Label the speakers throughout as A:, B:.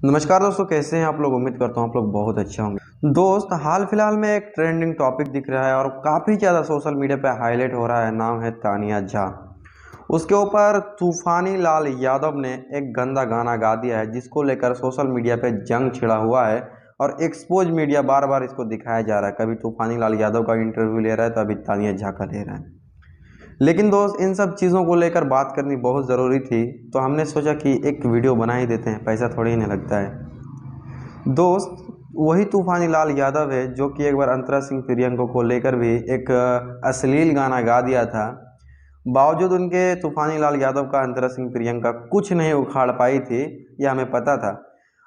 A: नमस्कार दोस्तों, कैसे हैं आप लोग। उम्मीद करता हूँ आप लोग बहुत अच्छे होंगे। दोस्त, हाल फिलहाल में एक ट्रेंडिंग टॉपिक दिख रहा है और काफ़ी ज़्यादा सोशल मीडिया पे हाईलाइट हो रहा है। नाम है तानिया झा। उसके ऊपर तूफानी लाल यादव ने एक गंदा गाना गा दिया है, जिसको लेकर सोशल मीडिया पे जंग छिड़ा हुआ है और एक्सपोज मीडिया बार बार इसको दिखाया जा रहा है। कभी तूफानी लाल यादव का इंटरव्यू ले रहा है तो अभी तानिया झा का ले रहा है। लेकिन दोस्त, इन सब चीज़ों को लेकर बात करनी बहुत ज़रूरी थी, तो हमने सोचा कि एक वीडियो बना ही देते हैं, पैसा थोड़ी ही नहीं लगता है। दोस्त, वही तूफानी लाल यादव है जो कि एक बार अंतरा सिंह प्रियंका को लेकर भी एक अश्लील गाना गा दिया था। बावजूद उनके तूफानी लाल यादव का अंतरा सिंह प्रियंका कुछ नहीं उखाड़ पाई थी, ये हमें पता था।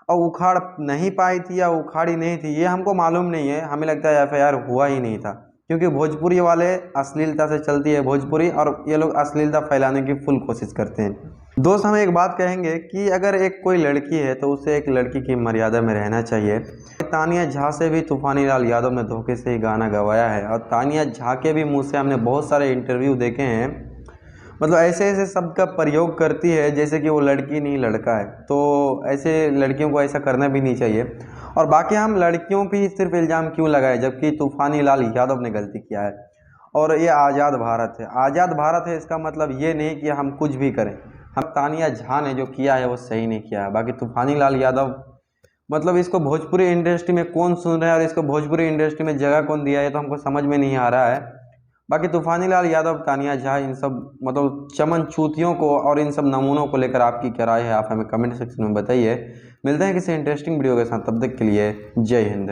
A: और उखाड़ नहीं पाई थी या उखाड़ी नहीं थी, ये हमको मालूम नहीं है। हमें लगता है एफआईआर हुआ ही नहीं था, क्योंकि भोजपुरी वाले अश्लीलता से चलती है भोजपुरी, और ये लोग अश्लीलता फैलाने की फुल कोशिश करते हैं। दोस्त, हम एक बात कहेंगे कि अगर एक कोई लड़की है तो उसे एक लड़की की मर्यादा में रहना चाहिए। तानिया झा से भी तूफानी लाल यादव ने धोखे से ही गाना गवाया है, और तानिया झा के भी मुंह से हमने बहुत सारे इंटरव्यू देखे हैं। मतलब ऐसे ऐसे शब्द का प्रयोग करती है जैसे कि वो लड़की नहीं लड़का है। तो ऐसे लड़कियों को ऐसा करना भी नहीं चाहिए। और बाकी हम लड़कियों पे सिर्फ इल्ज़ाम क्यों लगाए, जबकि तूफानी लाल यादव ने गलती किया है। और ये आज़ाद भारत है, आज़ाद भारत है, इसका मतलब ये नहीं कि हम कुछ भी करें। हम तानिया झा ने जो किया है वो सही नहीं किया है। बाकी तूफानी लाल यादव, मतलब इसको भोजपुरी इंडस्ट्री में कौन सुन रहा है और इसको भोजपुरी इंडस्ट्री में जगह कौन दिया है, तो हमको समझ में नहीं आ रहा है। बाकी तूफानी लाल यादव, तानिया झा, इन सब मतलब चमन चूतियों को और इन सब नमूनों को लेकर आपकी क्या राय है, आप हमें कमेंट सेक्शन में बताइए। मिलते हैं किसी इंटरेस्टिंग वीडियो के साथ, तब तक के लिए जय हिंद।